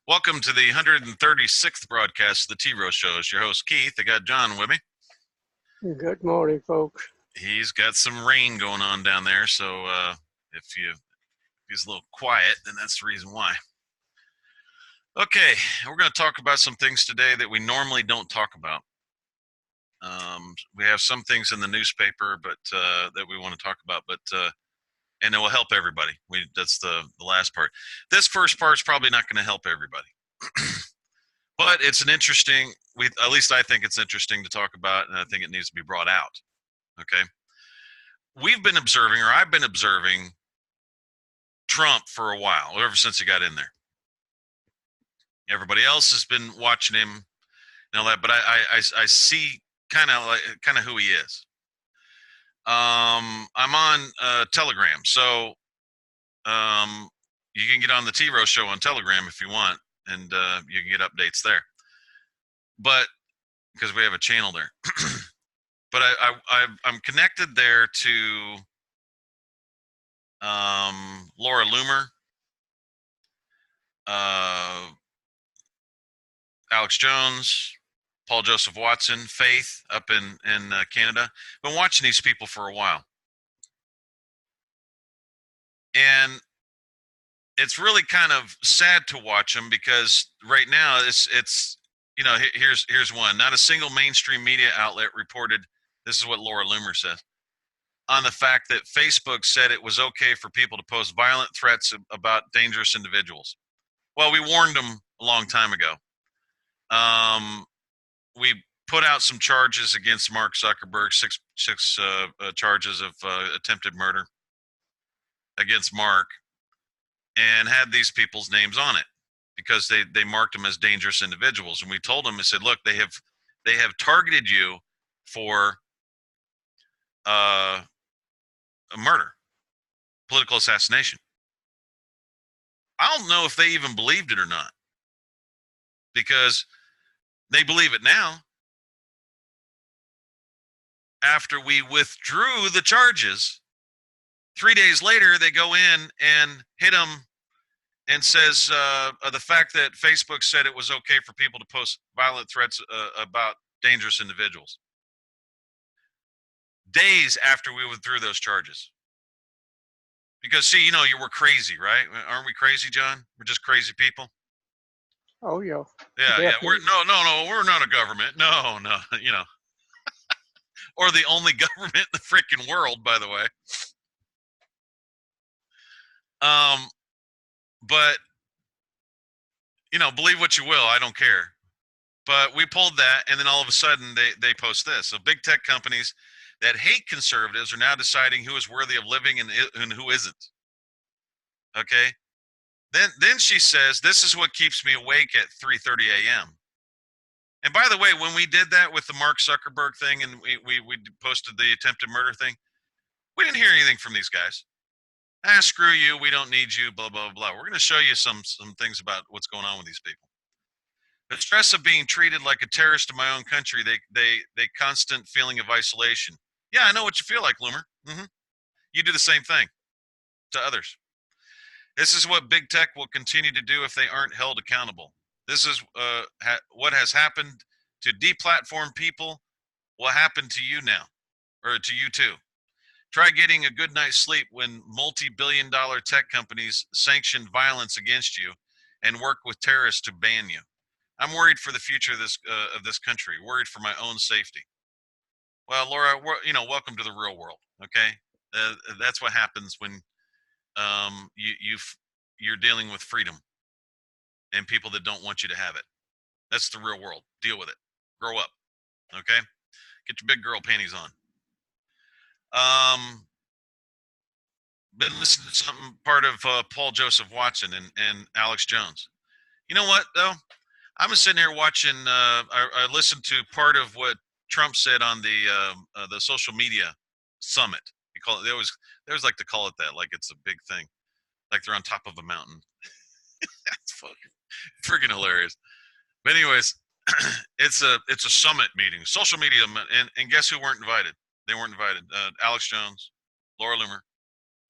Welcome to the 136th broadcast of the T-Row Show. It's your host, Keith. I got John with me. Good morning, folks. He's got some rain going on down there, so if he's a little quiet, then that's the reason why. Okay, we're going to talk about some things today that we normally don't talk about. We have some things in the newspaper, but that we want to talk about, and it will help everybody. That's the last part. This first part is probably not going to help everybody. But it's an interesting, at least I think it's interesting to talk about, and I think it needs to be brought out. Okay. I've been observing Trump for a while, ever since he got in there. Everybody else has been watching him and all that, but I see kind of who he is. I'm on Telegram, so you can get on the T-Row Show on Telegram if you want, and you can get updates there. But because we have a channel there, but I'm connected there to Laura Loomer, Alex Jones, Paul Joseph Watson, Faith up in Canada. Been watching these people for a while, and it's really kind of sad to watch them because right now it's here's one. Not a single mainstream media outlet reported. This is what Laura Loomer says on the fact that Facebook said it was okay for people to post violent threats about dangerous individuals. Well, we warned them a long time ago. We put out some charges against Mark Zuckerberg, six charges of attempted murder against Mark, and had these people's names on it because they marked them as dangerous individuals. And we told them, I said, look, they have targeted you for a murder, political assassination. I don't know if they even believed it or not, because they believe it now. After we withdrew the charges, 3 days later, they go in and hit them and says the fact that Facebook said it was okay for people to post violent threats about dangerous individuals. Days after we withdrew those charges. Because, see, we're crazy, right? Aren't we crazy, John? We're just crazy people. Oh, yeah. Yeah. We're not a government. No. Or the only government in the freaking world, by the way. But believe what you will, I don't care. But we pulled that, and then all of a sudden they post this. So big tech companies that hate conservatives are now deciding who is worthy of living and who isn't. Okay? Then she says, this is what keeps me awake at 3:30 a.m. And by the way, when we did that with the Mark Zuckerberg thing and we posted the attempted murder thing, we didn't hear anything from these guys. Screw you, we don't need you, blah, blah, blah. We're going to show you some things about what's going on with these people. The stress of being treated like a terrorist in my own country, they constant feeling of isolation. Yeah, I know what you feel like, Loomer. Mm-hmm. You do the same thing to others. This is what big tech will continue to do if they aren't held accountable. This is what has happened to deplatform people will happen to you now, or to you too. Try getting a good night's sleep when multi-billion-dollar tech companies sanction violence against you and work with terrorists to ban you. I'm worried for the future of this country. Worried for my own safety. Well, Laura, welcome to the real world. Okay, that's what happens when you're dealing with freedom and people that don't want you to have it. That's the real world. Deal with it. Grow up. Okay, get your big girl panties on. Been listening to some part of Paul Joseph Watson and Alex Jones. You know what though? I'm sitting here watching. I listened to part of what Trump said on the social media summit. They always like to call it that, like it's a big thing, like they're on top of a mountain. That's fucking freaking hilarious. But anyways, it's a summit meeting, social media, and guess who weren't invited? They weren't invited. Alex Jones, Laura Loomer,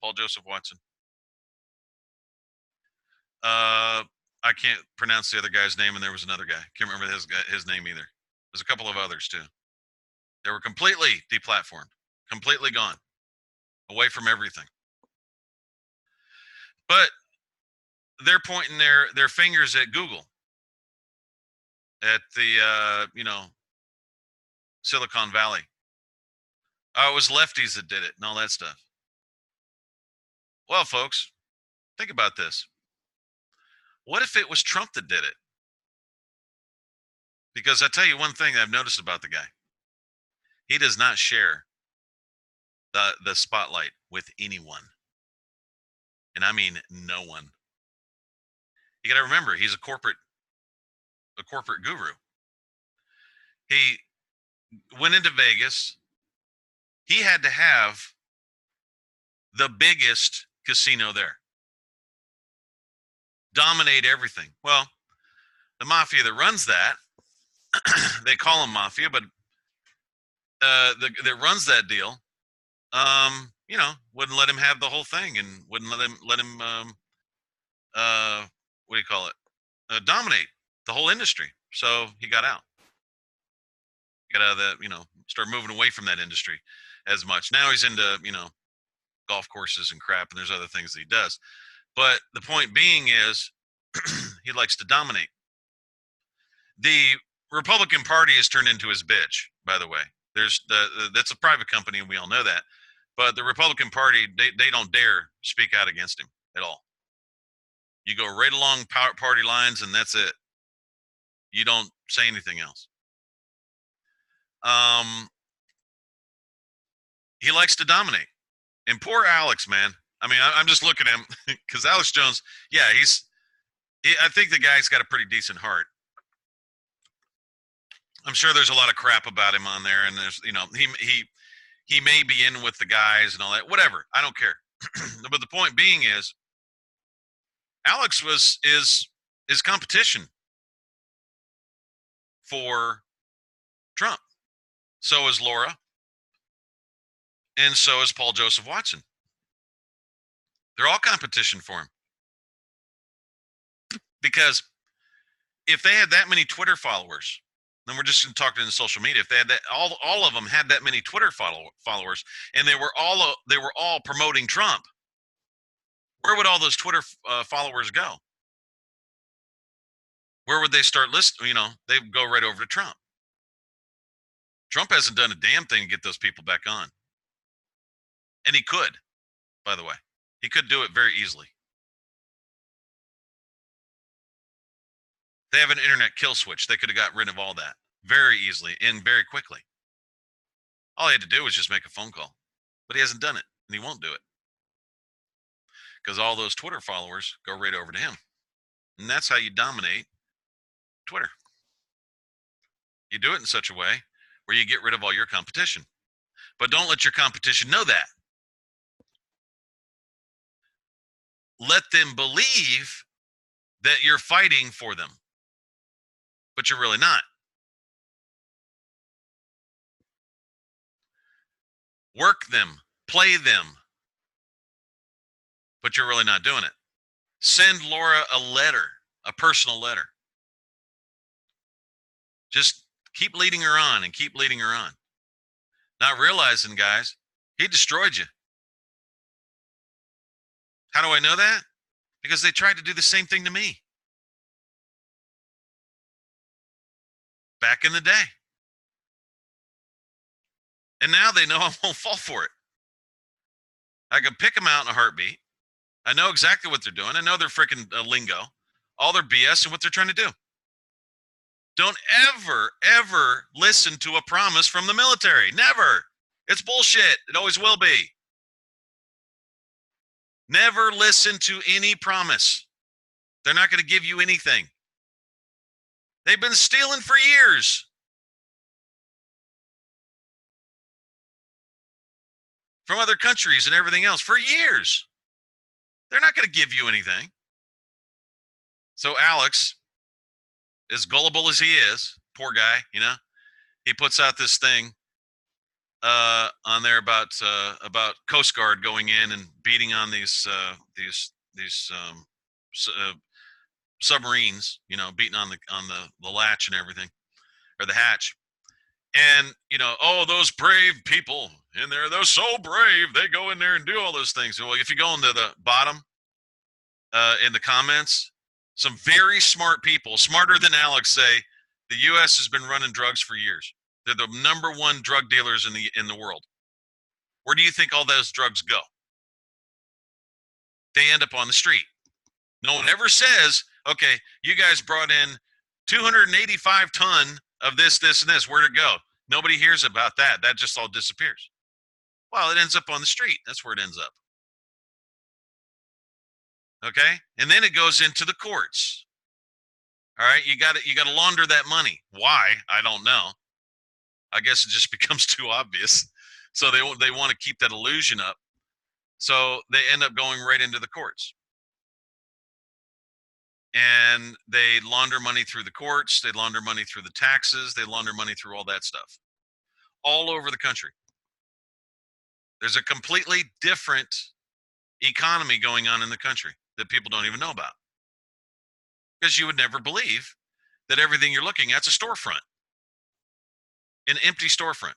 Paul Joseph Watson. I I can't pronounce the other guy's name, and there was another guy. Can't remember his name either. There's a couple of others too. They were completely deplatformed, completely gone, away from everything. But they're pointing their fingers at Google, at the Silicon Valley. Oh, it was lefties that did it and all that stuff. Well, folks, think about this. What if it was Trump that did it? Because I tell you one thing that I've noticed about the guy. He does not share the spotlight with anyone. And I mean no one. You got to remember, he's a corporate guru. He went into Vegas. He had to have the biggest casino there. Dominate everything. Well, the mafia that runs that, they call them mafia, but that runs that deal, wouldn't let him have the whole thing and wouldn't let him what do you call it? Dominate the whole industry. So he got out. Got out of that, start moving away from that industry as much. Now he's into, golf courses and crap, and there's other things that he does. But the point being is he likes to dominate. The Republican Party has turned into his bitch, by the way. That's a private company, and we all know that. But the Republican Party, they don't dare speak out against him at all. You go right along party lines, and that's it. You don't say anything else. He likes to dominate. And poor Alex, man. I mean, I'm just looking at him because Alex Jones, yeah, I think the guy's got a pretty decent heart. I'm sure there's a lot of crap about him on there, and there's, he may be in with the guys and all that. Whatever, I don't care. But the point being is, Alex is competition for Trump. So is Laura, and so is Paul Joseph Watson. They're all competition for him. Because if they had that many Twitter followers, then we're just talking in social media. If they had that, all of them had that many Twitter followers, and they were all promoting Trump, where would all those Twitter followers go? Where would they start listening? They'd go right over to Trump. Trump hasn't done a damn thing to get those people back on. And he could, by the way. He could do it very easily. They have an internet kill switch. They could have got rid of all that very easily and very quickly. All he had to do was just make a phone call. But he hasn't done it, and he won't do it. Because all those Twitter followers go right over to him. And that's how you dominate Twitter. You do it in such a way where you get rid of all your competition. But don't let your competition know that. Let them believe that you're fighting for them. But you're really not. Work them, play them, but you're really not doing it. Send Laura a letter, a personal letter. Just keep leading her on and keep leading her on. Not realizing, guys, he destroyed you. How do I know that? Because they tried to do the same thing to me back in the day. And now they know I won't fall for it. I can pick them out in a heartbeat. I know exactly what they're doing. I know their freaking lingo, all their BS and what they're trying to do. Don't ever listen to a promise from the military. Never. It's bullshit. It always will be. Never listen to any promise. They're not going to give you anything. They've been stealing for years. From other countries and everything else for years. They're not going to give you anything. So Alex, as gullible as he is, poor guy, he puts out this thing on there about Coast Guard going in and beating on these submarines, beating on the latch and everything, or the hatch. And, oh, those brave people in there, they're so brave. They go in there and do all those things. Well, if you go into the bottom in the comments, some very smart people, smarter than Alex, say the U.S. has been running drugs for years. They're the number one drug dealers in the world. Where do you think all those drugs go? They end up on the street. No one ever says, okay, you guys brought in 285 ton of this, and this. Where'd it go? Nobody hears about that. That just all disappears. Well, it ends up on the street. That's where it ends up. Okay? And then it goes into the courts. All right, you got to launder that money. Why? I don't know. I guess it just becomes too obvious. So they want to keep that illusion up. So they end up going right into the courts. And they launder money through the courts, they launder money through the taxes, they launder money through all that stuff. All over the country. There's a completely different economy going on in the country that people don't even know about. Because you would never believe that everything you're looking at's a storefront. An empty storefront.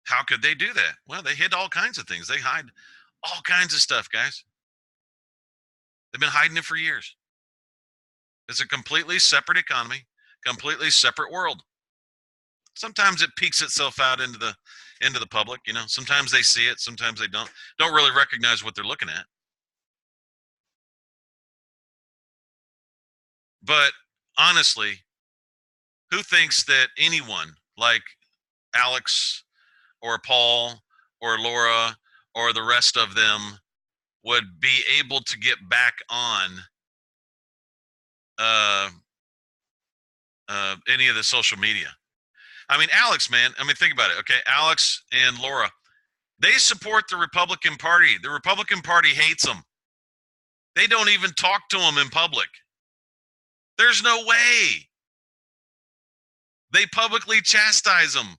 How could they do that? Well, they hid all kinds of things. They hide all kinds of stuff, guys. They've been hiding it for years. It's a completely separate economy, completely separate world. Sometimes it peeks itself out into the public. Sometimes they see it, sometimes they don't really recognize what they're looking at. But honestly, who thinks that anyone like Alex or Paul or Laura or the rest of them would be able to get back on any of the social media? I mean, Alex, man, think about it. Okay, Alex and Laura, they support the Republican Party. The Republican Party hates them. They don't even talk to them in public. There's no way. They publicly chastise them.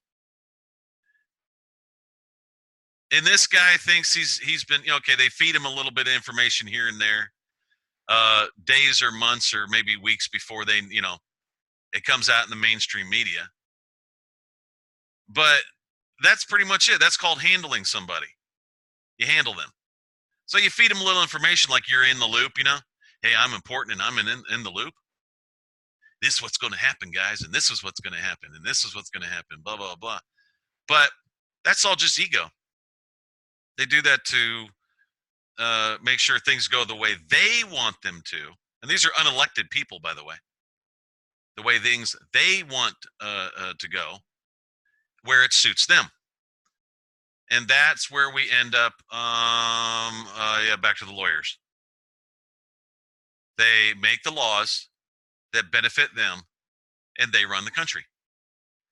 And this guy thinks he's been, okay, they feed him a little bit of information here and there, days or months or maybe weeks before they, it comes out in the mainstream media. But that's pretty much it. That's called handling somebody. You handle them. So you feed them a little information like you're in the loop, Hey, I'm important and I'm in the loop. This is what's going to happen, guys, and this is what's going to happen, and this is what's going to happen, blah, blah, blah. But that's all just ego. They do that to make sure things go the way they want them to. And these are unelected people, by the way. The way things they want to go, where it suits them. And that's where we end up, back to the lawyers. They make the laws that benefit them, and they run the country.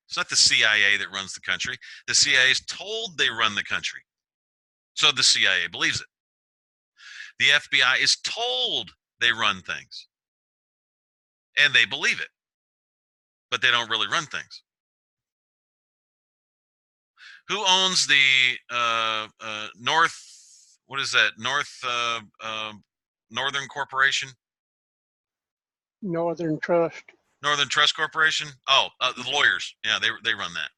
It's not the CIA that runs the country. The CIA is told they run the country. So the CIA believes it. The FBI is told they run things. And they believe it. But they don't really run things. Who owns the North, what is that? Northern Corporation? Northern Trust. Northern Trust Corporation? Oh, the lawyers. Yeah, they run that.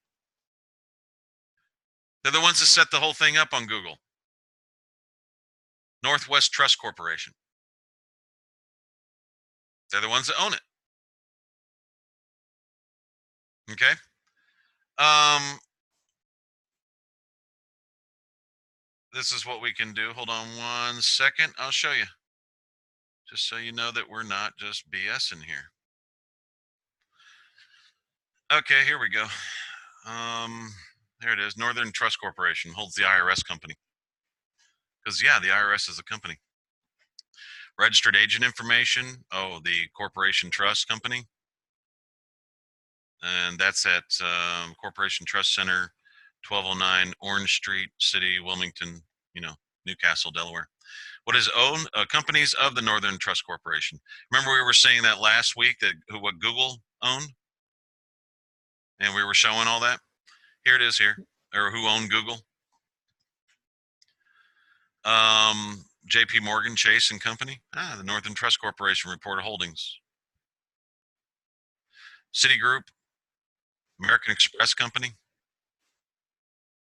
They're the ones that set the whole thing up on Google. Northwest Trust Corporation. They're the ones that own it. Okay? This is what we can do. Hold on 1 second. I'll show you. Just so you know that we're not just BSing here. Okay, here we go. There it is. Northern Trust Corporation holds the IRS company. Because, yeah, the IRS is a company. Registered agent information. Oh, the Corporation Trust Company. And that's at Corporation Trust Center, 1209 Orange Street, City, Wilmington, Newcastle, Delaware. What is owned? Companies of the Northern Trust Corporation. Remember we were saying that last week, that what Google owned? And we were showing all that? Here it is here. Or who owned Google? J.P. Morgan Chase and Company. The Northern Trust Corporation reported holdings. Citigroup, American Express Company,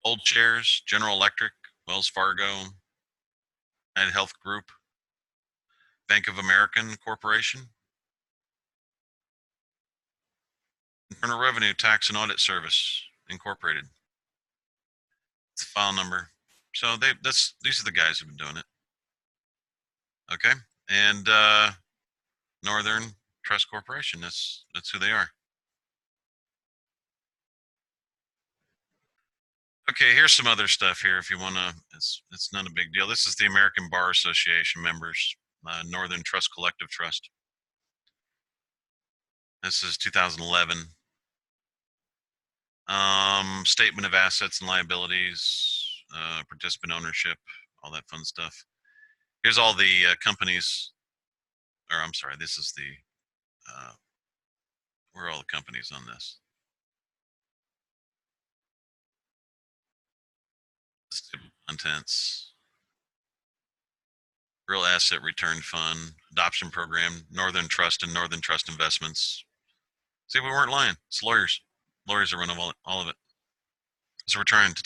Old Chairs, General Electric, Wells Fargo, United Health Group, Bank of American Corporation, Internal Revenue Tax and Audit Service Incorporated. It's the file number. So these are the guys who've been doing it. Okay, and Northern Trust Corporation. That's who they are. Okay, here's some other stuff here if you want to. It's not a big deal. This is the American Bar Association members, Northern Trust Collective Trust. This is 2011. Statement of assets and liabilities, participant ownership, all that fun stuff. Here's all the companies, or I'm sorry, this is the, where are all the companies on this? Contents, Real Asset Return Fund, Adoption Program, Northern Trust and Northern Trust Investments. See, we weren't lying. It's lawyers. Lawyers are running all of it. So we're trying to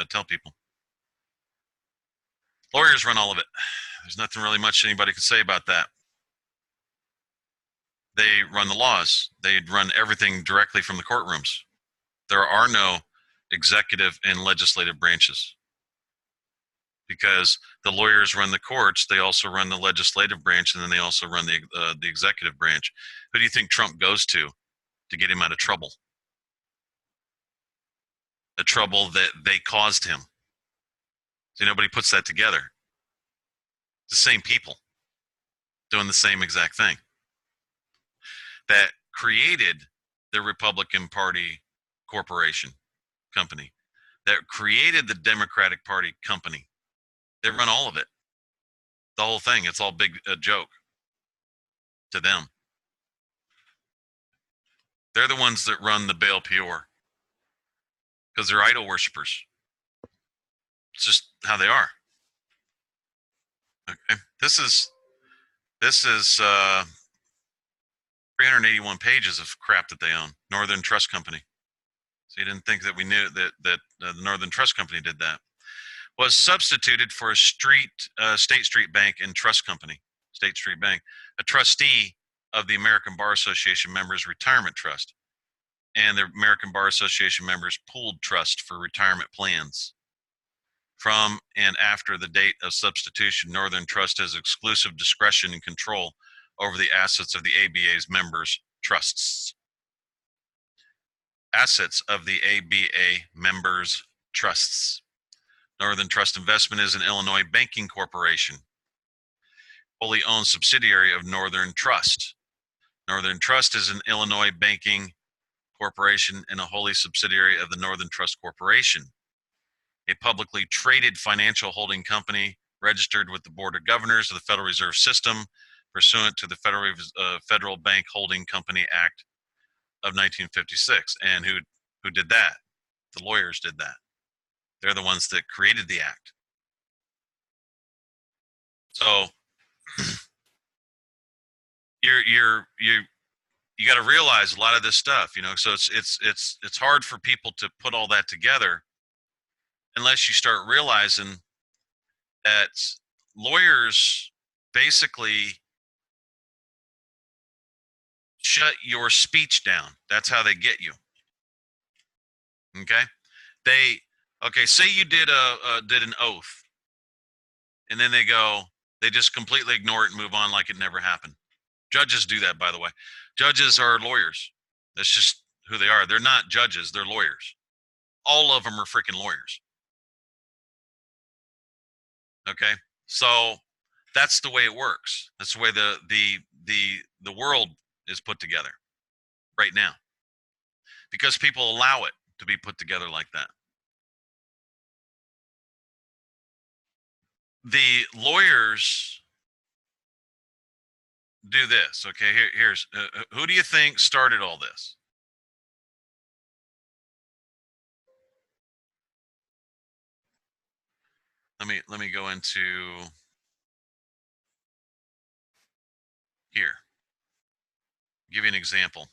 tell people. Lawyers run all of it. There's nothing really much anybody can say about that. They run the laws. They run everything directly from the courtrooms. There are no executive and legislative branches because the lawyers run the courts. They also run the legislative branch, and then they also run the executive branch. Who do you think Trump goes to get him out of trouble? The trouble that they caused him. See, nobody puts that together. It's the same people doing the same exact thing that created the Republican Party corporation company, that created the Democratic Party company. They run all of it. The whole thing. It's all big a joke to them. They're the ones that run the Baal Peor because they're idol worshippers. It's just how they are. Okay. This is 381 pages of crap that they own. Northern Trust Company. So you didn't think that we knew that the Northern Trust Company did that. Was substituted for a State Street Bank and Trust Company. State Street Bank, a trustee of the American Bar Association Members Retirement Trust and the American Bar Association Members Pooled Trust for retirement plans. From and after the date of substitution, Northern Trust has exclusive discretion and control over the assets of the ABA's members' trusts. Assets of the ABA members' trusts. Northern Trust Investment is an Illinois banking corporation, wholly owned subsidiary of Northern Trust. Northern Trust is an Illinois banking corporation and a wholly subsidiary of the Northern Trust Corporation, a publicly traded financial holding company registered with the Board of Governors of the Federal Reserve System pursuant to the Federal Bank Holding Company Act of 1956. And who did that? The lawyers did that. They're the ones that created the act. So you got to realize a lot of this stuff, so it's hard for people to put all that together unless you start realizing that lawyers basically shut your speech down. That's how they get you. Okay? Say you did an oath, and then they just completely ignore it and move on like it never happened. Judges do that, by the way. Judges are lawyers. That's just who they are. They're not judges, they're lawyers. All of them are freaking lawyers. Okay? So that's the way it works. That's the way the world is put together right now. Because people allow it to be put together like that. The lawyers do this. Okay, here's who do you think started all this? Let me go into Here, give you an example.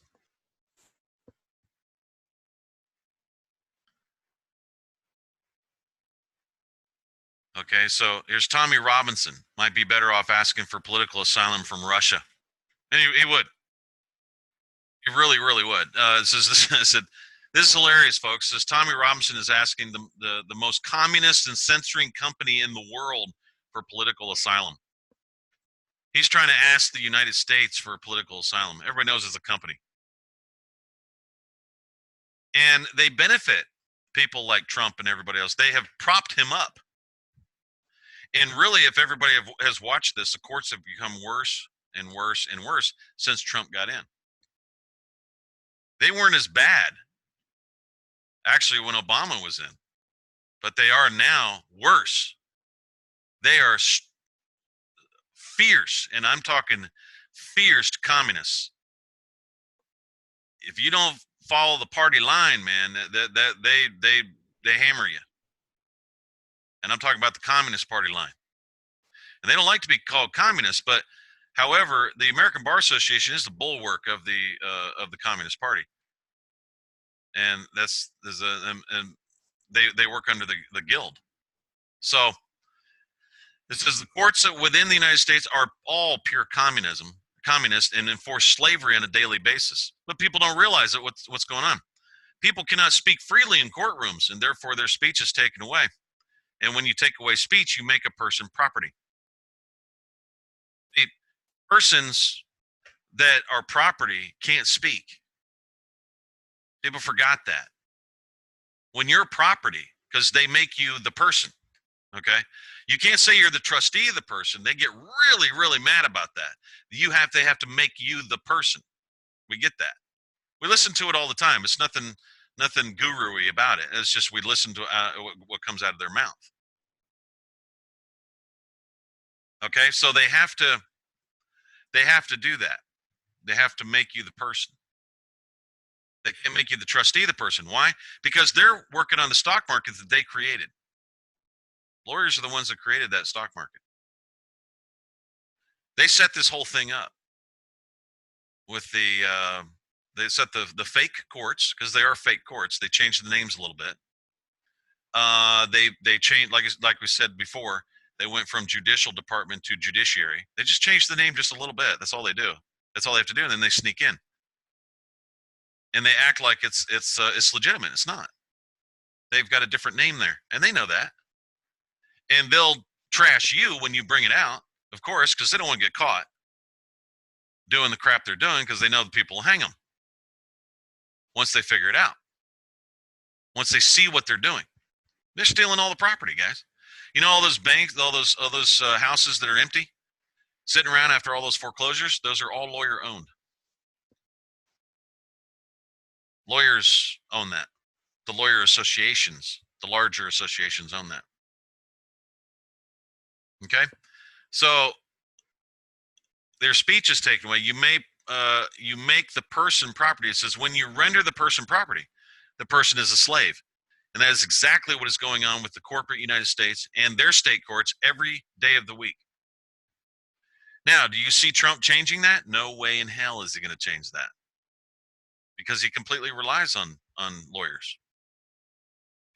Okay, so here's Tommy Robinson. Might be better off asking for political asylum from Russia. And he would. He really, really would. This is hilarious, folks. Says Tommy Robinson is asking the most communist and censoring company in the world for political asylum. He's trying to ask the United States for political asylum. Everybody knows it's a company. And they benefit people like Trump and everybody else. They have propped him up. And really, if everybody has watched this, the courts have become worse and worse and worse since Trump got in. They weren't as bad, actually, when Obama was in, but they are now worse. They are fierce, and I'm talking fierce communists. If you don't follow the party line, man, that they hammer you. And I'm talking about the Communist Party line. And they don't like to be called communists, but however, the American Bar Association is the bulwark of the Communist Party, and and they work under the guild. So it says the courts within the United States are all pure communist, and enforce slavery on a daily basis. But people don't realize that what's going on. People cannot speak freely in courtrooms, and therefore their speech is taken away. And when you take away speech, you make a person property. The persons that are property can't speak. People forgot that. When you're property, because they make you the person, okay? You can't say you're the trustee of the person. They get really, really mad about that. They have to make you the person. We get that. We listen to it all the time. It's nothing guru-y about it. It's just we listen to what comes out of their mouth. Okay, so they have to do that. They have to make you the person. They can't make you the trustee of the person. Why? Because they're working on the stock market that they created. Lawyers are the ones that created that stock market. They set this whole thing up with they set the fake courts, because they are fake courts. They changed the names a little bit. They changed, like we said before, they went from judicial department to judiciary. They just changed the name just a little bit. That's all they do. That's all they have to do, and then they sneak in. And they act like it's legitimate. It's not. They've got a different name there, and they know that. And they'll trash you when you bring it out, of course, because they don't want to get caught doing the crap they're doing, because they know the people will hang them once they figure it out. Once they see what they're doing, they're stealing all the property, guys. You know, all those banks, all those houses that are empty, sitting around after all those foreclosures. Those are all lawyer owned. Lawyers own that. The lawyer associations, the larger associations own that. Okay, so their speech is taken away. You make the person property. It says when you render the person property, the person is a slave, and that is exactly what is going on with the corporate United States and their state courts every day of the week. Now, do you see Trump changing that? No way in hell is he going to change that, because he completely relies on lawyers.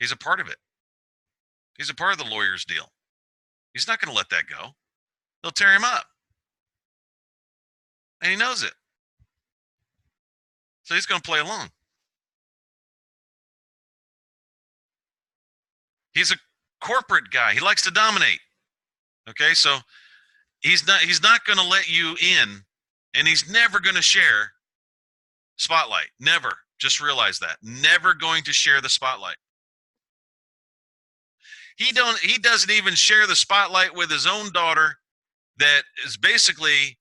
He's a part of it. He's a part of the lawyers' deal. He's not going to let that go. They'll tear him up. And he knows it. So he's going to play along. He's a corporate guy. He likes to dominate. Okay, so he's not going to let you in, and he's never going to share spotlight. Never. Just realize that. Never going to share the spotlight. He doesn't even share the spotlight with his own daughter, that is basically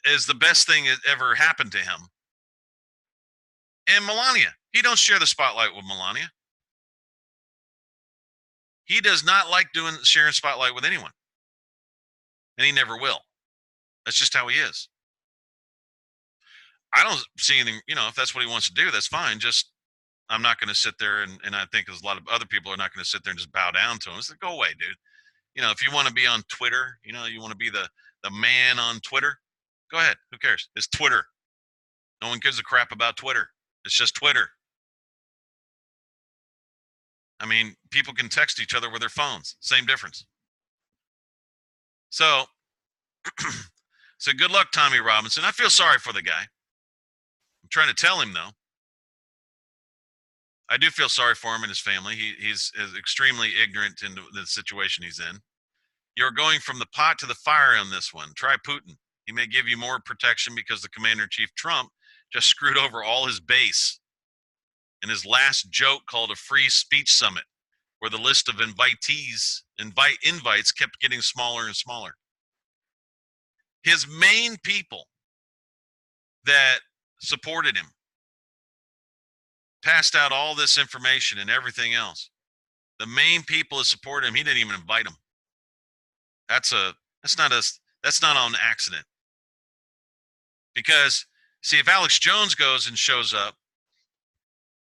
is the best thing that ever happened to him. And Melania. He don't share the spotlight with Melania. He does not like sharing spotlight with anyone. And he never will. That's just how he is. I don't see anything, if that's what he wants to do, that's fine. Just, I'm not going to sit there, and I think there's a lot of other people are not going to sit there and just bow down to him. It's like, go away, dude. If you want to be on Twitter, you want to be the the man on Twitter. Go ahead. Who cares? It's Twitter. No one gives a crap about Twitter. It's just Twitter. I mean, people can text each other with their phones. Same difference. So, so good luck, Tommy Robinson. I feel sorry for the guy. I'm trying to tell him, though. I do feel sorry for him and his family. He's extremely ignorant in the situation he's in. You're going from the pot to the fire on this one. Try Putin. He may give you more protection because the commander-in-chief Trump just screwed over all his base in his last joke called a free speech summit, where the list of invites kept getting smaller and smaller. His main people that supported him passed out all this information and everything else. The main people that supported him, he didn't even invite them. That's not on accident. Because see, if Alex Jones goes and shows up,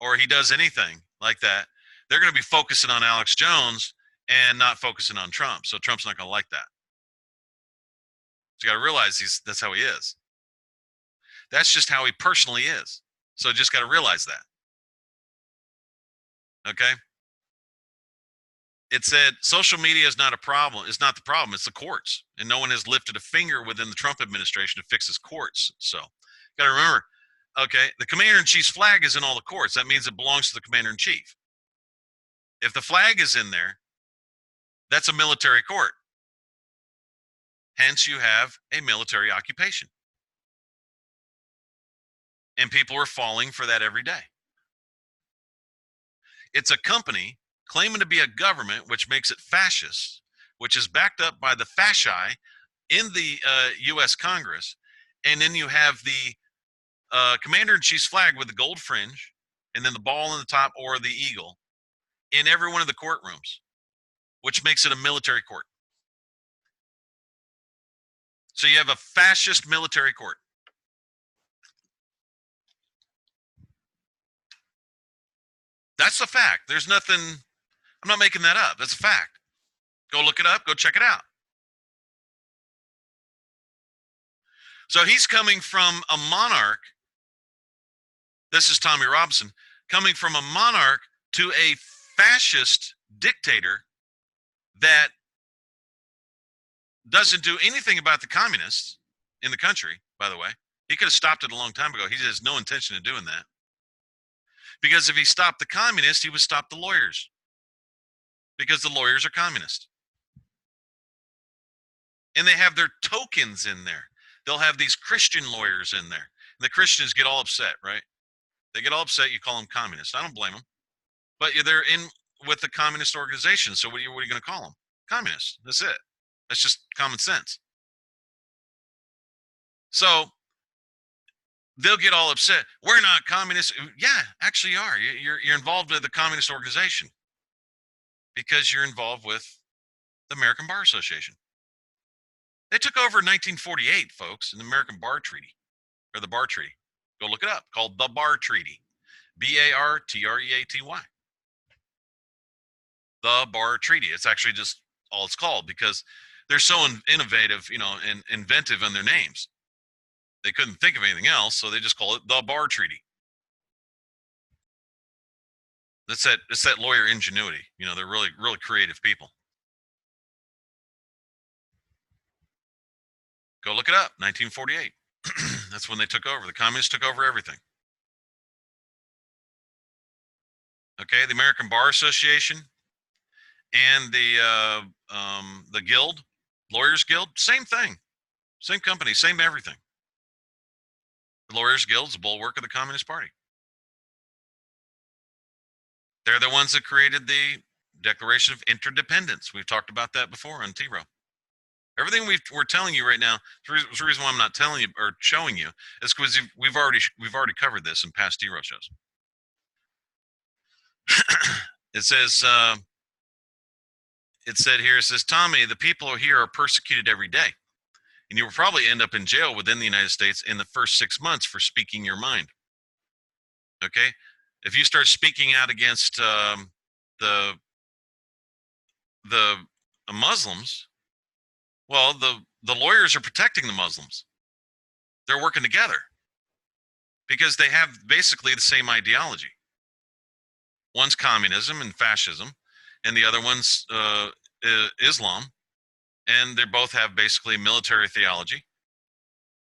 or he does anything like that, they're going to be focusing on Alex Jones and not focusing on Trump. So Trump's not going to like that. So you got to realize that's how he is. That's just how he personally is. So just got to realize that. Okay? It said social media is not a problem. It's not the problem. It's the courts. And no one has lifted a finger within the Trump administration to fix his courts. So got to remember, okay, the commander-in-chief's flag is in all the courts. That means it belongs to the commander-in-chief. If the flag is in there, that's a military court. Hence, you have a military occupation. And people are falling for that every day. It's a company claiming to be a government, which makes it fascist, which is backed up by the fasci in the U.S. Congress. And then you have the commander-in-chief's flag with the gold fringe, and then the ball on the top or the eagle in every one of the courtrooms, which makes it a military court. So you have a fascist military court. That's a fact. There's nothing, I'm not making that up. That's a fact. Go look it up. Go check it out. So he's coming from a monarch. This is Tommy Robinson, coming from a monarch to a fascist dictator that doesn't do anything about the communists in the country, by the way. He could have stopped it a long time ago. He has no intention of doing that. Because if he stopped the communists, he would stop the lawyers. Because the lawyers are communist. And they have their tokens in there. They'll have these Christian lawyers in there. And the Christians get all upset, right? They get all upset, you call them communists. I don't blame them. But they're in with the communist organization. So what are you going to call them? Communists. That's it. That's just common sense. So they'll get all upset. We're not communists. Yeah, actually you are. You're involved with the communist organization because you're involved with the American Bar Association. They took over in 1948, folks, in the American Bar Treaty, or the Bar Treaty. Go look it up, called the Bar Treaty. BARTREATY. The Bar Treaty. It's actually just all it's called because they're so innovative, and inventive in their names. They couldn't think of anything else, so they just call it the Bar Treaty. It's that lawyer ingenuity. They're really, really creative people. Go look it up, 1948. That's when they took over. The communists took over everything. Okay, the American Bar Association and the Guild, Lawyers Guild, same thing, same company, same everything. The Lawyers Guild is a bulwark of the Communist Party. They're the ones that created the Declaration of Interdependence. We've talked about that before on T-Row. Everything we're telling you right now, the reason why I'm not telling you or showing you is because we've already covered this in past T-Row shows. It says, it says, Tommy, the people here are persecuted every day. And you will probably end up in jail within the United States in the first 6 months for speaking your mind. Okay? If you start speaking out against the Muslims, well, the the lawyers are protecting the Muslims. They're working together because they have basically the same ideology. One's communism and fascism, and the other one's Islam, and they both have basically military theology,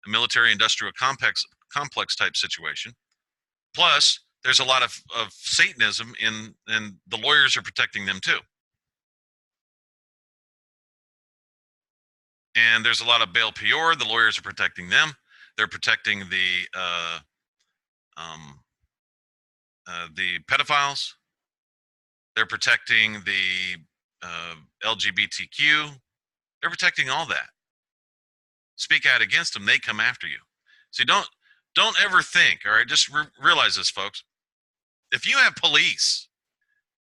a military industrial complex type situation. Plus, there's a lot of Satanism and the lawyers are protecting them too. And there's a lot of Baal Peor. The lawyers are protecting them. They're protecting the pedophiles. They're protecting the LGBTQ. They're protecting all that. Speak out against them, they come after you. See, don't ever think. All right, just realize this, folks. If you have police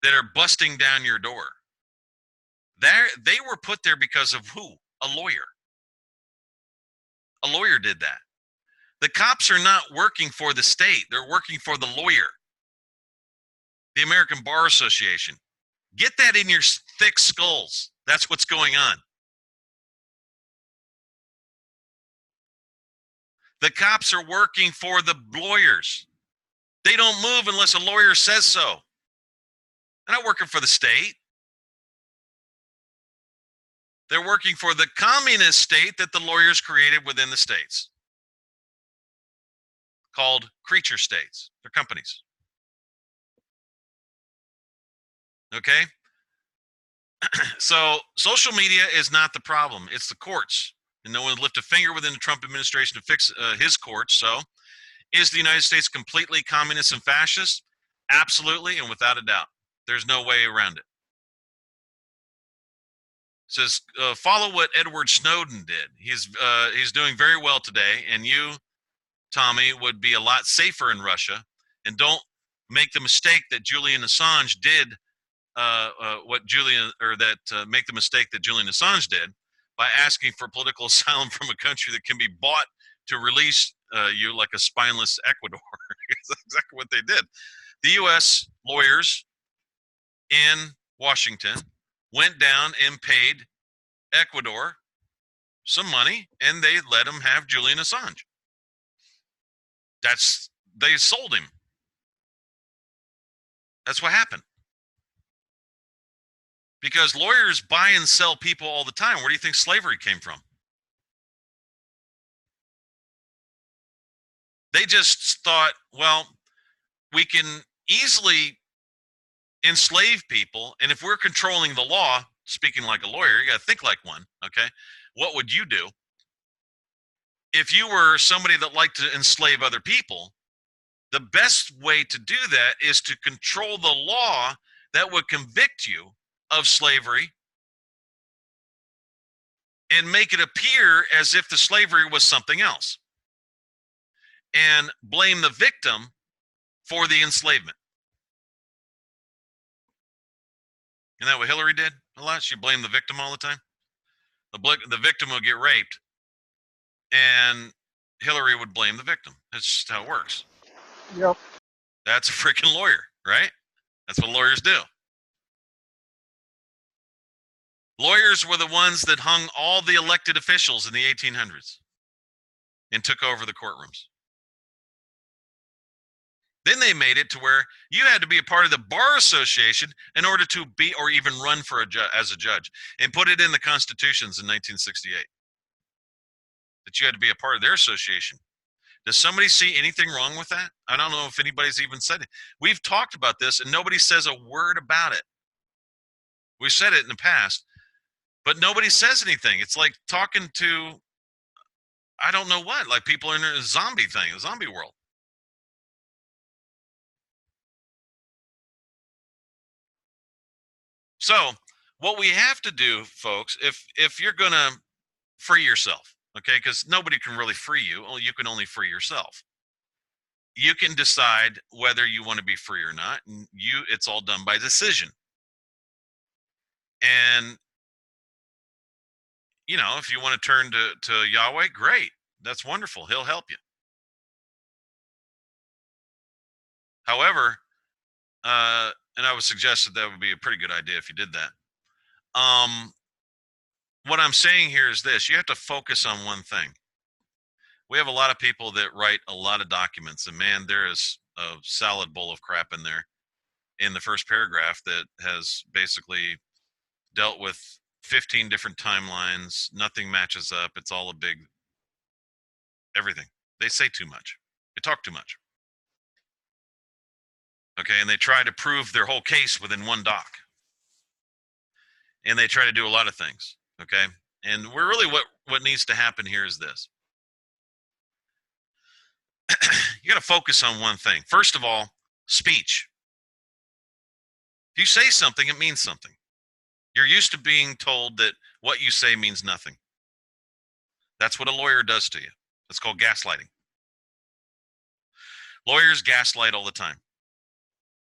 that are busting down your door, they were put there because of who? A lawyer. A lawyer did that. The cops are not working for the state. They're working for the lawyer. The American Bar Association. Get that in your thick skulls. That's what's going on. The cops are working for the lawyers. They don't move unless a lawyer says so. They're not working for the state. They're working for the communist state that the lawyers created within the states, called creature states. They're companies. Okay? So social media is not the problem. It's the courts. And no one lift a finger within the Trump administration to fix his courts. So is the United States completely communist and fascist? Absolutely, and without a doubt. There's no way around it. Says follow what Edward Snowden did. He's doing very well today, and you, Tommy, would be a lot safer in Russia. And don't make the mistake that Julian Assange did. Make the mistake that Julian Assange did by asking for political asylum from a country that can be bought to release you like a spineless Ecuador. That's exactly what they did. The U.S. lawyers in Washington went down and paid Ecuador some money, and they let him have Julian Assange. They sold him. That's what happened. Because lawyers buy and sell people all the time. Where do you think slavery came from? They just thought, well, we can easily enslave people, and if we're controlling the law, speaking like a lawyer, you got to think like one, okay? What would you do if you were somebody that liked to enslave other people? The best way to do that is to control the law that would convict you of slavery and make it appear as if the slavery was something else, and blame the victim for the enslavement. Isn't that what Hillary did a lot? She blamed the victim all the time. The victim would get raped, and Hillary would blame the victim. That's just how it works. Yep. That's a freaking lawyer, right? That's what lawyers do. Lawyers were the ones that hung all the elected officials in the 1800s and took over the courtrooms. Then they made it to where you had to be a part of the Bar Association in order to be or even run for as a judge, and put it in the constitutions in 1968 that you had to be a part of their association. Does somebody see anything wrong with that? I don't know if anybody's even said it. We've talked about this and nobody says a word about it. We've said it in the past, but nobody says anything. It's like talking to, I don't know what, like people in a zombie thing, a zombie world. So what we have to do, folks, if you're going to free yourself, okay, because nobody can really free you. You can only free yourself. You can decide whether you want to be free or not. And it's all done by decision. And, if you want to turn to Yahweh, great. That's wonderful. He'll help you. However, and I would suggest that would be a pretty good idea if you did that. what I'm saying here is this: you have to focus on one thing. We have a lot of people that write a lot of documents, and man, there is a salad bowl of crap in there in the first paragraph that has basically dealt with 15 different timelines. Nothing matches up. It's all a big everything. They say too much. They talk too much. Okay, and they try to prove their whole case within one doc. And they try to do a lot of things. Okay, and we're really what needs to happen here is this: you got to focus on one thing. First of all, speech. If you say something, it means something. You're used to being told that what you say means nothing. That's what a lawyer does to you. That's called gaslighting. Lawyers gaslight all the time,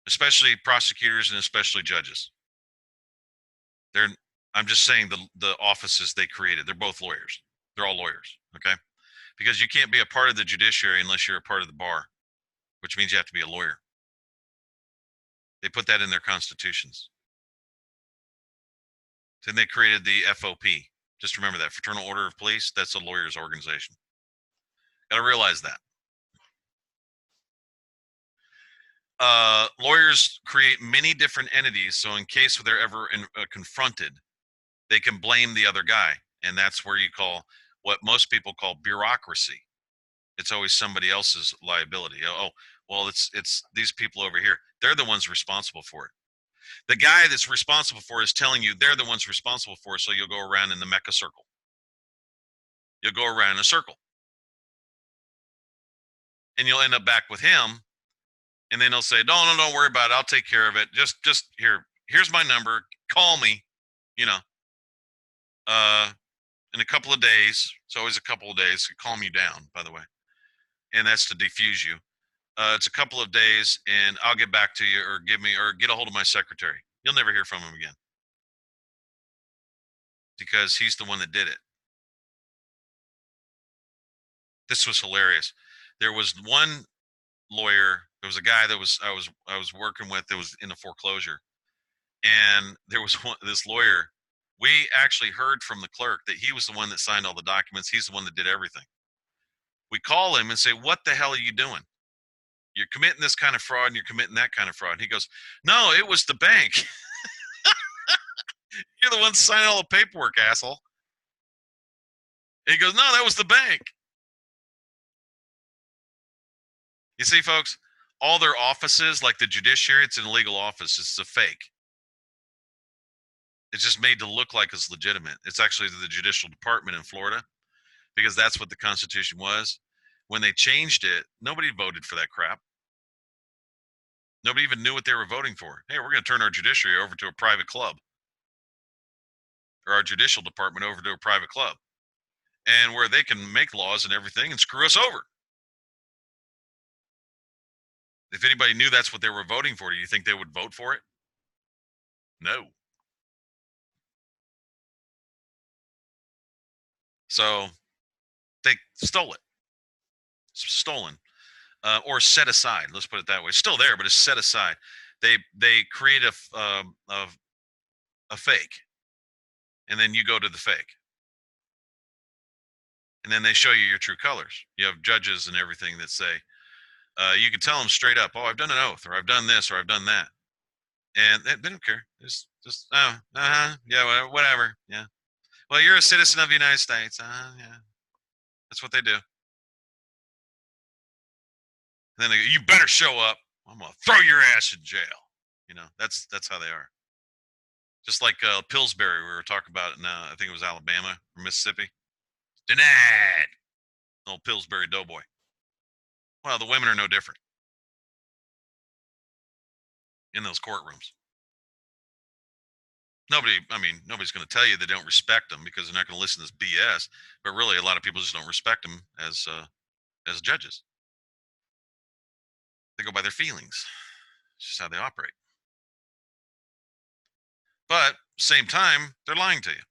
especially prosecutors and especially judges. They're I'm just saying the offices they created. They're both lawyers. They're all lawyers, okay? Because you can't be a part of the judiciary unless you're a part of the bar, which means you have to be a lawyer. They put that in their constitutions. Then they created the FOP. Just remember that Fraternal Order of Police. That's a lawyers' organization. Got to realize that. Lawyers create many different entities, so in case they're ever confronted, they can blame the other guy, and that's where you call what most people call bureaucracy. It's always somebody else's liability. Oh, well, it's these people over here. They're the ones responsible for it. The guy that's responsible for it is telling you they're the ones responsible for it, so you'll go around in the Mecca circle. You'll go around in a circle, and you'll end up back with him, and then he'll say, "No, no, don't worry about it. I'll take care of it. Just here's my number. Call me. You know, uh, in a couple of days. It's always a couple of days to calm you down, by the way, and that's to defuse you. It's a couple of days, and I'll get back to you, or get a hold of my secretary. You'll never hear from him again because he's the one that did it. This was hilarious. There was one lawyer. There was a guy that I was working with that was in a foreclosure, and there was this lawyer. We actually heard from the clerk that he was the one that signed all the documents. He's the one that did everything. We call him and say, "What the hell are you doing? You're committing this kind of fraud and you're committing that kind of fraud." And he goes, "No, it was the bank." "You're the one signing all the paperwork, asshole." And he goes, "No, that was the bank." You see, folks, all their offices, like the judiciary, it's an illegal office. It's a fake. It's just made to look like it's legitimate. It's actually the judicial department in Florida because that's what the Constitution was. When they changed it, nobody voted for that crap. Nobody even knew what they were voting for. Hey, we're going to turn our judiciary over to a private club, or our judicial department over to a private club, and where they can make laws and everything and screw us over. If anybody knew that's what they were voting for, do you think they would vote for it? No. So they stole it. It's stolen, or set aside. Let's put it that way. It's still there, but it's set aside. They create a fake, and then you go to the fake, and then they show you your true colors. You have judges and everything that say, you can tell them straight up, "Oh, I've done an oath, or I've done this, or I've done that," and they don't care. It's just, "Oh, yeah, whatever, yeah. Well, you're a citizen of the United States, yeah." That's what they do. And then they go, "You better show up. I'm gonna throw your ass in jail." That's how they are. Just like Pillsbury, we were talking about it now. I think it was Alabama or Mississippi. Denied. Old Pillsbury Doughboy. Well, the women are no different in those courtrooms. Nobody's going to tell you they don't respect them because they're not going to listen to this BS. But really, a lot of people just don't respect them as judges. They go by their feelings. It's just how they operate. But same time, they're lying to you,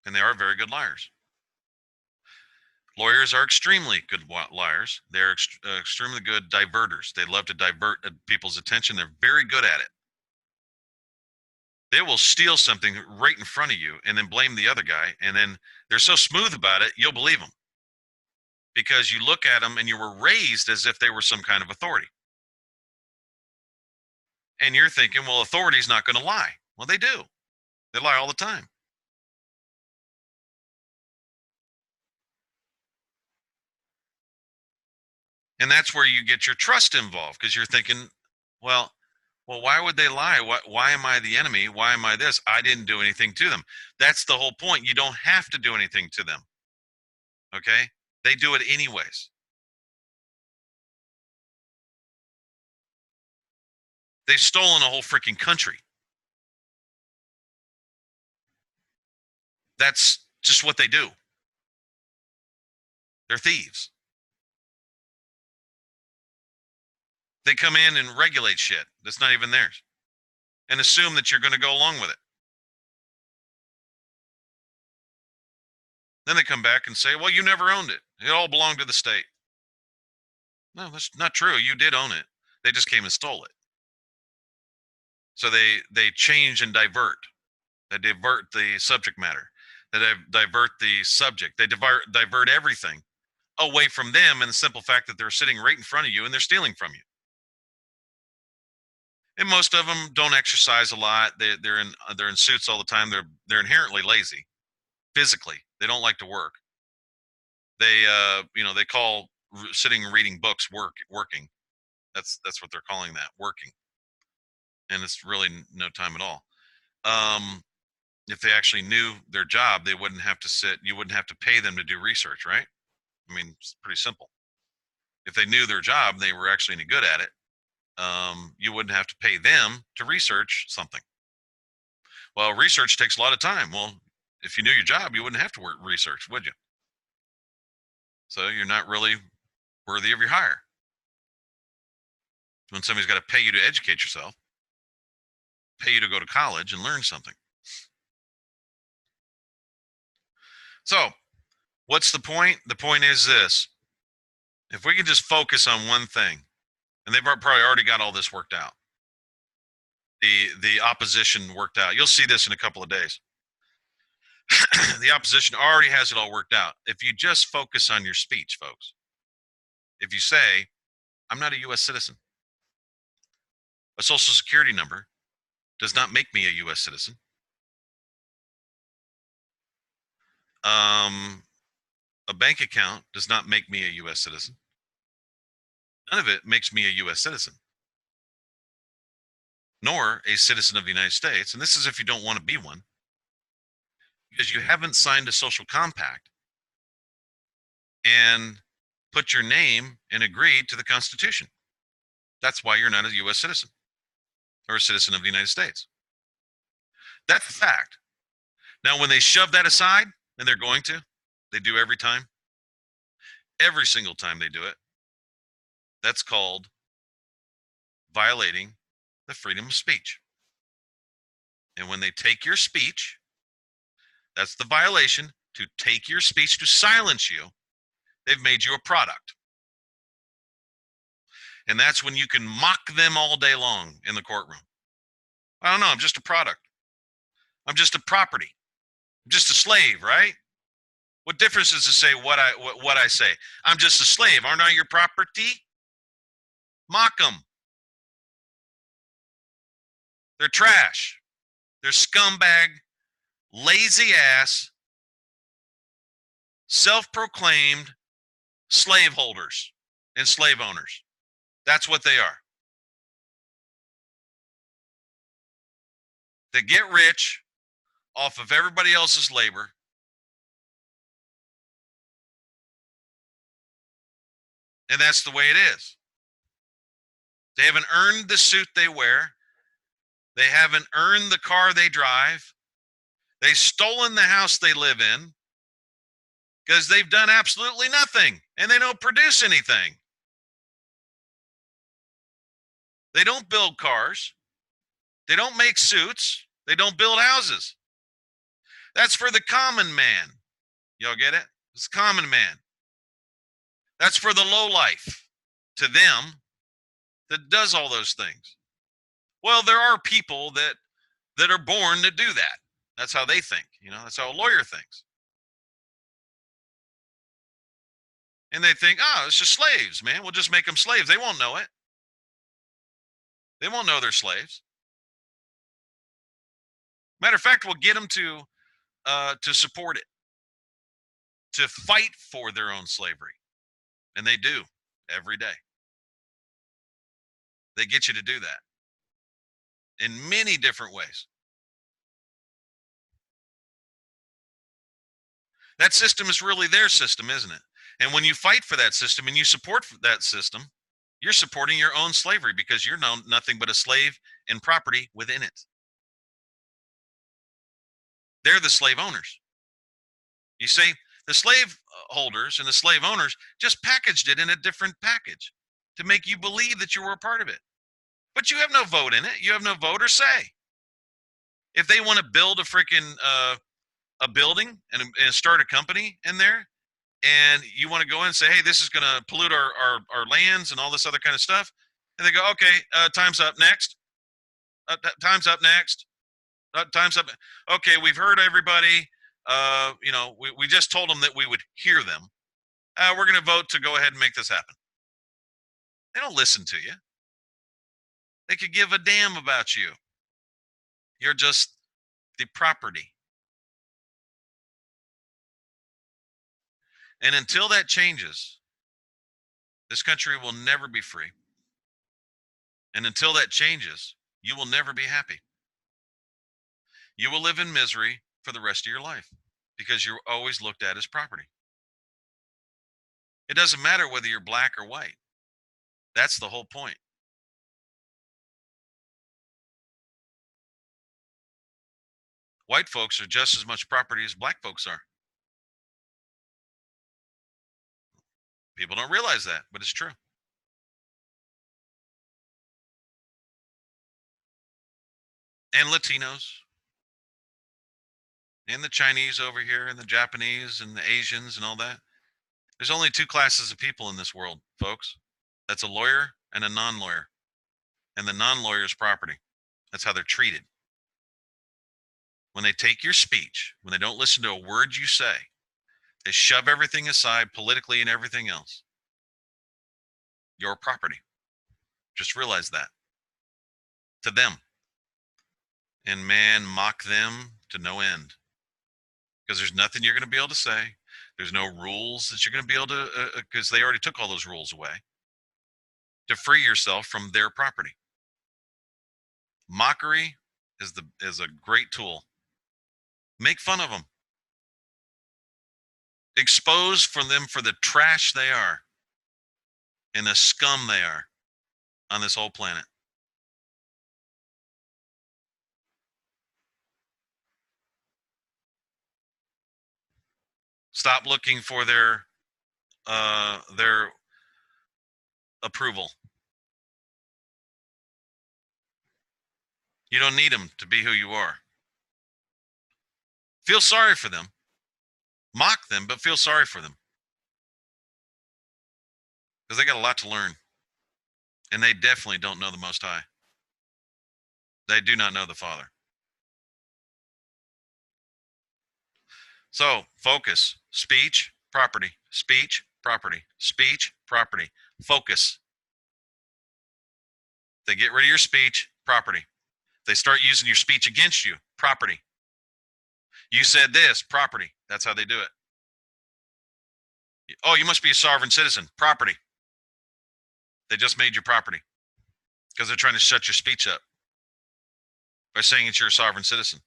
and they are very good liars. Lawyers are extremely good liars. They're extremely good diverters. They love to divert people's attention. They're very good at it. They will steal something right in front of you and then blame the other guy. And then they're so smooth about it, you'll believe them because you look at them and you were raised as if they were some kind of authority. And you're thinking, well, authority's not going to lie. Well, they do. They lie all the time. And that's where you get your trust involved because you're thinking, well, why would they lie? Why am I the enemy? Why am I this? I didn't do anything to them. That's the whole point. You don't have to do anything to them. Okay? They do it anyways. They've stolen a whole freaking country. That's just what they do. They're thieves. They come in and regulate shit that's not even theirs and assume that you're going to go along with it. Then they come back and say, well, you never owned it. It all belonged to the state. No, that's not true. You did own it. They just came and stole it. So they change and divert. They divert the subject matter. They divert the subject. They divert everything away from them and the simple fact that they're sitting right in front of you and they're stealing from you. And most of them don't exercise a lot. They're in suits all the time. They're inherently lazy physically. They don't like to work. They they call sitting and reading books working. That's what they're calling that, working. And it's really no time at all. If they actually knew their job, they wouldn't have to sit. You wouldn't have to pay them to do research, right? I mean, it's pretty simple. If they knew their job, they were actually any good at it. You wouldn't have to pay them to research something. Well, research takes a lot of time. Well, if you knew your job, you wouldn't have to work research, would you? So you're not really worthy of your hire. When somebody's got to pay you to educate yourself, pay you to go to college and learn something. So, what's the point? The point is this. If we can just focus on one thing, and they've probably already got all this worked out. The opposition worked out. You'll see this in a couple of days. The opposition already has it all worked out. If you just focus on your speech, folks. If you say, I'm not a US citizen. A social security number does not make me a US citizen. A bank account does not make me a US citizen. None of it makes me a US citizen, nor a citizen of the United States. And this is if you don't want to be one, because you haven't signed a social compact and put your name and agreed to the Constitution. That's why you're not a US citizen or a citizen of the United States. That's a fact. Now, when they shove that aside, and they're going to, they do every time, every single time they do it, that's called violating the freedom of speech. And when they take your speech, that's the violation, to take your speech to silence you. They've made you a product. And that's when you can mock them all day long in the courtroom. I don't know, I'm just a product. I'm just a property. I'm just a slave, right? What difference does it say what I say? I'm just a slave. Aren't I your property? Mock them. They're trash. They're scumbag, lazy ass, self-proclaimed slaveholders and slave owners. That's what they are. They get rich off of everybody else's labor. And that's the way it is. They haven't earned the suit they wear. They haven't earned the car they drive. They've stolen the house they live in because they've done absolutely nothing and they don't produce anything. They don't build cars. They don't make suits. They don't build houses. That's for the common man. Y'all get it? It's common man. That's for the lowlife to them that does all those things. Well, there are people that that are born to do that. That's how they think. That's how a lawyer thinks. And they think, oh, it's just slaves, man. We'll just make them slaves. They won't know it. They won't know they're slaves. Matter of fact, we'll get them to support it, to fight for their own slavery. And they do every day. They get you to do that in many different ways. That system is really their system, isn't it? And when you fight for that system and you support that system, you're supporting your own slavery because you're nothing but a slave and property within it. They're the slave owners. You see, the slave holders and the slave owners just packaged it in a different package to make you believe that you were a part of it. But you have no vote in it. You have no vote or say. If they want to build a building and start a company in there, and you want to go in and say, hey, this is going to pollute our lands and all this other kind of stuff, and they go, okay, time's up, next. Time's up, next. Time's up. Okay, we've heard everybody. We just told them that we would hear them. We're going to vote to go ahead and make this happen. They don't listen to you. They could give a damn about you. You're just the property. And until that changes, this country will never be free. And until that changes, you will never be happy. You will live in misery for the rest of your life because you're always looked at as property. It doesn't matter whether you're black or white. That's the whole point. White folks are just as much property as black folks are. People don't realize that, but it's true. And Latinos. And the Chinese over here, and the Japanese, and the Asians, and all that. There's only two classes of people in this world, folks. That's a lawyer and a non-lawyer. And the non-lawyer is property. That's how they're treated. When they take your speech, when they don't listen to a word you say, they shove everything aside politically and everything else. Your property. Just realize that. To them. And man, mock them to no end. Because there's nothing you're going to be able to say. There's no rules that you're going to be able to, because they already took all those rules away, to free yourself from their property. Mockery is a great tool. Make fun of them. Expose for them for the trash they are and the scum they are on this whole planet. Stop looking for their approval. You don't need them to be who you are. Feel sorry for them. Mock them, but feel sorry for them. Because they got a lot to learn. And they definitely don't know the Most High. They do not know the Father. So, focus. Speech, property. Speech, property. Speech, property. Focus. They get rid of your speech, property. They start using your speech against you, property. You said this, property. That's how they do it. Oh, you must be a sovereign citizen, property. They just made you property because they're trying to shut your speech up by saying that you're a sovereign citizen,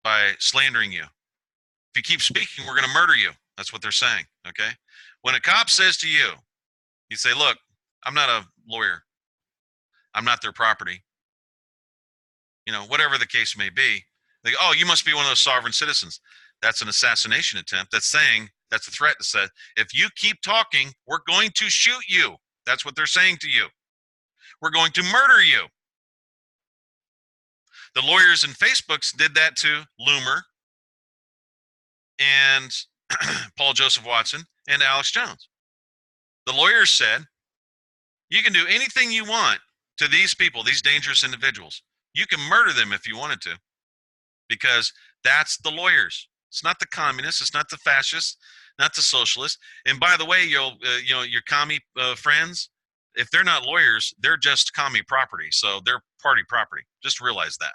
by slandering you. If you keep speaking, we're going to murder you. That's what they're saying, okay? When a cop says to you, you say, look, I'm not a lawyer. I'm not their property. Whatever the case may be. They go, oh, you must be one of those sovereign citizens. That's an assassination attempt. That's a threat that says, if you keep talking, we're going to shoot you. That's what they're saying to you. We're going to murder you. The lawyers in Facebooks did that to Loomer and Paul Joseph Watson and Alex Jones. The lawyers said, you can do anything you want to these people, these dangerous individuals. You can murder them if you wanted to, because that's the lawyers. It's not the communists. It's not the fascists. Not the socialists. And by the way, your commie friends, if they're not lawyers, they're just commie property. So they're party property. Just realize that.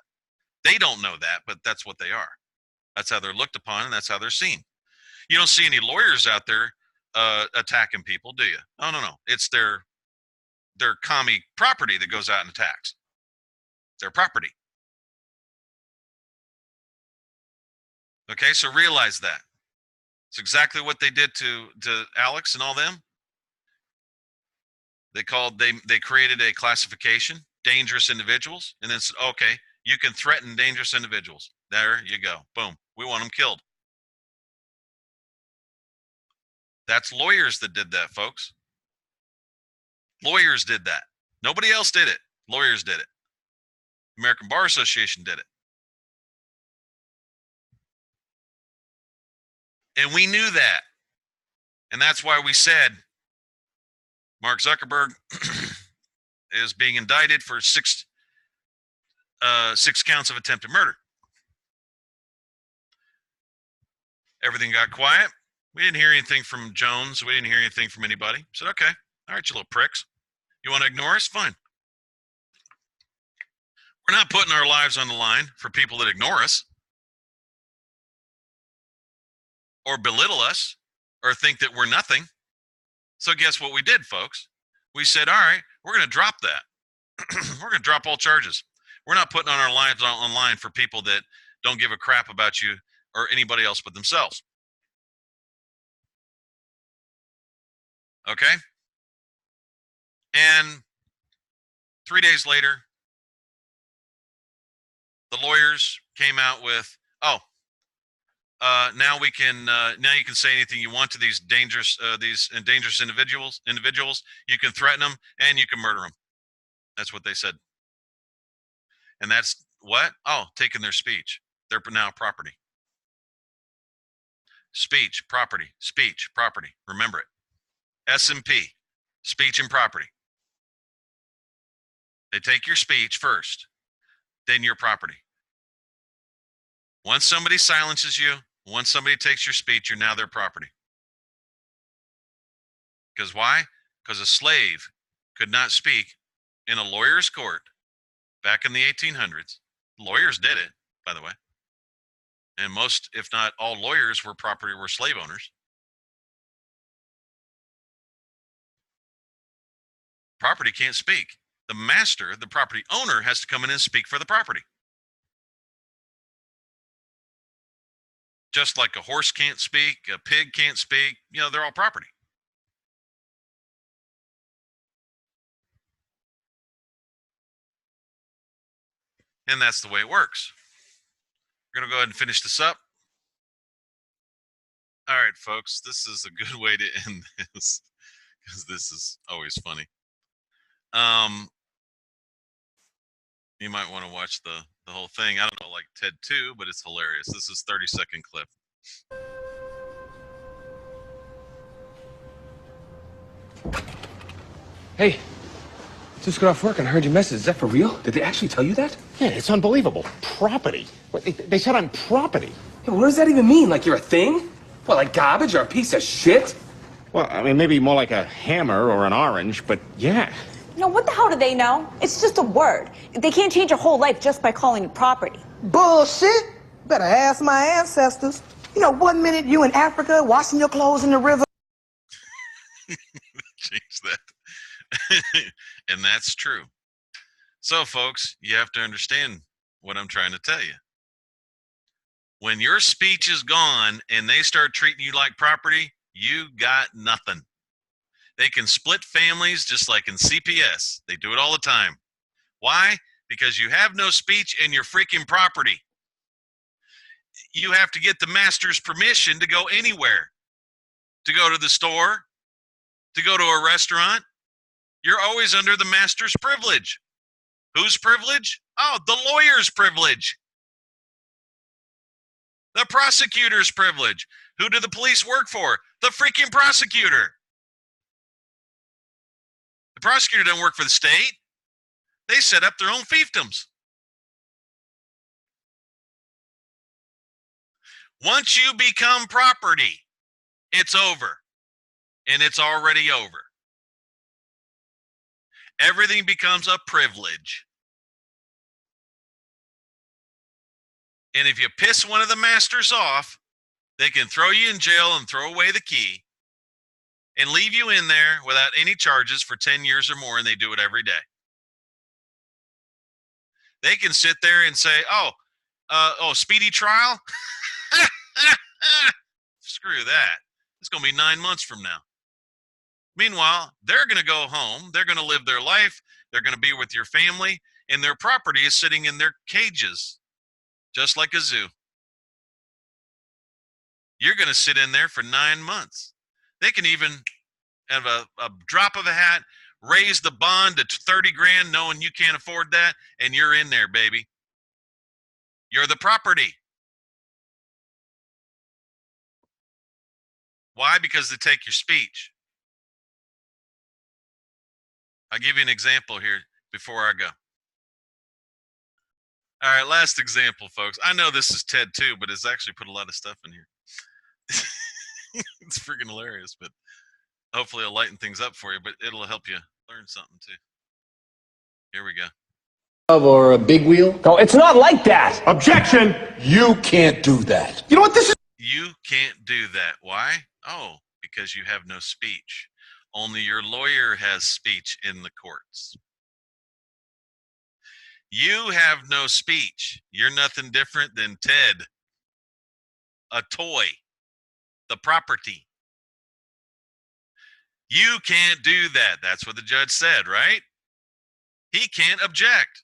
They don't know that, but that's what they are. That's how they're looked upon, and that's how they're seen. You don't see any lawyers out there attacking people, do you? Oh, no. It's their commie property that goes out and attacks. It's their property. Okay, so realize that. It's exactly what they did to Alex and all them. They created a classification, dangerous individuals, and then said, okay, you can threaten dangerous individuals. There you go. Boom. We want them killed. That's lawyers that did that, folks. Lawyers did that. Nobody else did it. Lawyers did it. American Bar Association did it. And we knew that. And that's why we said Mark Zuckerberg is being indicted for six counts of attempted murder. Everything got quiet. We didn't hear anything from Jones. We didn't hear anything from anybody. I said, okay, all right, you little pricks. You want to ignore us? Fine. We're not putting our lives on the line for people that ignore us or belittle us or think that we're nothing. So guess what we did, folks? We said, all right, we're going to drop that. We're going to drop all charges. We're not putting on our lives online for people that don't give a crap about you or anybody else but themselves. Okay? And 3 days later, the lawyers came out with, now we can now you can say anything you want to these dangerous individuals. You can threaten them and you can murder them. That's what they said. And that's what? Oh, taking their speech. They're now property. Speech, property. Speech, property. Remember it. S&P, speech and property. They take your speech first, then your property. Once somebody silences you, once somebody takes your speech, you're now their property. Because why? Because a slave could not speak in a lawyer's court back in the 1800s. Lawyers did it, by the way. And most, if not all lawyers were slave owners. Property can't speak. The master, the property owner, has to come in and speak for the property. Just like a horse can't speak, a pig can't speak, they're all property. And that's the way it works. We're going to go ahead and finish this up. All right, folks, this is a good way to end this because this is always funny. You might want to watch the whole thing. I don't know, like Ted 2, but it's hilarious. This is 30-second clip. Hey, just got off work and I heard your message. Is that for real? Did they actually tell you that? Yeah, it's unbelievable. Property. They said I'm property. Yeah, what does that even mean? Like you're a thing? What, like garbage or a piece of shit? Well, I mean, maybe more like a hammer or an orange, but yeah. No, what the hell do they know? It's just a word. They can't change your whole life just by calling it property. Bullshit. Better ask my ancestors. 1 minute you in Africa washing your clothes in the river. Change that. And that's true. So, folks, you have to understand what I'm trying to tell you. When your speech is gone and they start treating you like property, you got nothing. They can split families just like in CPS. They do it all the time. Why? Because you have no speech and you're freaking property. You have to get the master's permission to go anywhere. To go to the store, to go to a restaurant. You're always under the master's privilege. Whose privilege? Oh, the lawyer's privilege. The prosecutor's privilege. Who do the police work for? The freaking prosecutor. The prosecutor doesn't work for the state. They set up their own fiefdoms. Once you become property, it's over. And it's already over. Everything becomes a privilege. And if you piss one of the masters off, they can throw you in jail and throw away the key and leave you in there without any charges for 10 years or more, and they do it every day. They can sit there and say, speedy trial? Screw that. It's going to be 9 months from now. Meanwhile, they're going to go home. They're going to live their life. They're going to be with your family, and their property is sitting in their cages, just like a zoo. You're going to sit in there for 9 months. They can even have a drop of a hat, raise the bond to 30 grand, knowing you can't afford that, and you're in there, baby. You're the property. Why? Because they take your speech. I'll give you an example here before I go. All right, last example, folks. I know this is TED too, but it's actually put a lot of stuff in here. It's freaking hilarious, but hopefully it'll lighten things up for you, but it'll help you learn something too. Here we go. Or a big wheel? No, it's not like that. Objection! You can't do that. You know what this is? You can't do that. Why? Oh, because you have no speech. Only your lawyer has speech in the courts. You have no speech. You're nothing different than Ted, a toy, the property. You can't do that. That's what the judge said, right? He can't object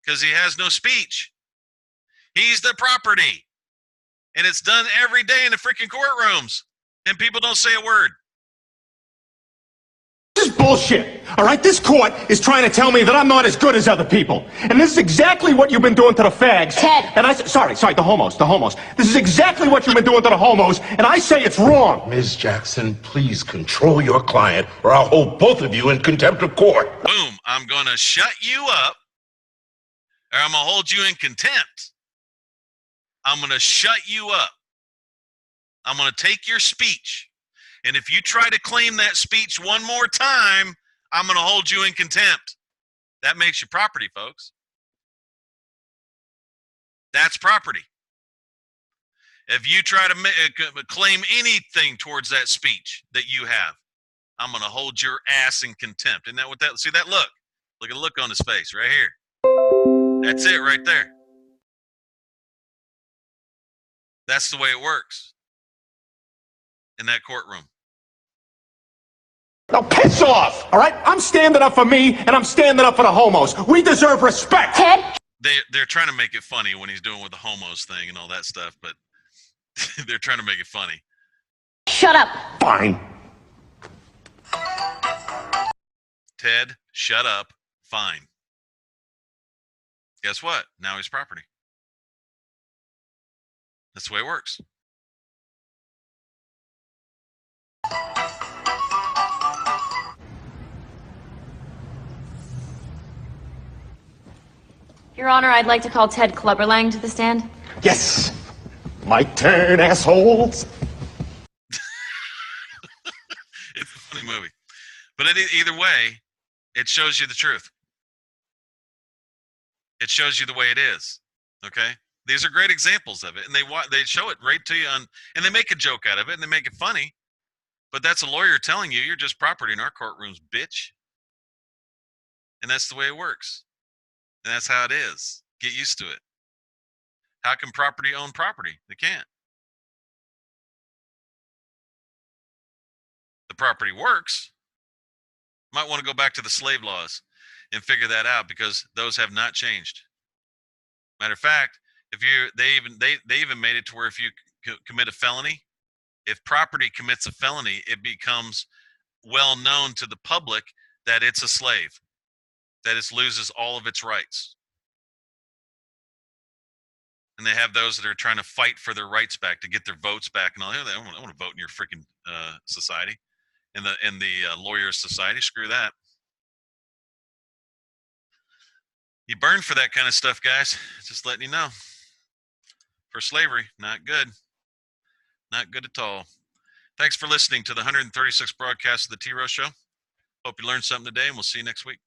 because he has no speech. He's the property. And it's done every day in the freaking courtrooms. And people don't say a word. This is bullshit. All right, this court is trying to tell me that I'm not as good as other people. And this is exactly what you've been doing to the fags. Ted. And sorry, the homos. This is exactly what you've been doing to the homos, and I say it's wrong. Ms. Jackson, please control your client, or I'll hold both of you in contempt of court. Boom, I'm going to shut you up, or I'm going to hold you in contempt. I'm going to shut you up. I'm going to take your speech. And if you try to claim that speech one more time, I'm going to hold you in contempt. That makes you property, folks. That's property. If you try to claim anything towards that speech that you have, I'm going to hold your ass in contempt. Isn't that what that? See that look? Look at the look on his face right here. That's it right there. That's the way it works in that courtroom. Now piss off, all right? I'm standing up for me, and I'm standing up for the homos. We deserve respect. Ted? They're trying to make it funny when he's doing with the homos thing and all that stuff, but they're trying to make it funny. Shut up. Fine. Ted, shut up. Fine. Guess what? Now he's property. That's the way it works. Your Honor, I'd like to call Ted Clubberlang to the stand. Yes. My turn, assholes. It's a funny movie. But either way, it shows you the truth. It shows you the way it is. Okay? These are great examples of it. And they show it right to you and they make a joke out of it and they make it funny. But that's a lawyer telling you you're just property in our courtrooms, bitch. And that's the way it works. And that's how it is. Get used to it. How can property own property? They can't. The property works. Might want to go back to the slave laws and figure that out because those have not changed. Matter of fact, they even made it to where if you commit a felony, if property commits a felony, it becomes well known to the public that it's a slave, that it loses all of its rights. And they have those that are trying to fight for their rights back, to get their votes back and all. I want to vote in your freaking society, in the lawyers' society. Screw that. You burn for that kind of stuff, guys. Just letting you know. For slavery, not good. Not good at all. Thanks for listening to the 136th broadcast of the T Row Show. Hope you learned something today, and we'll see you next week.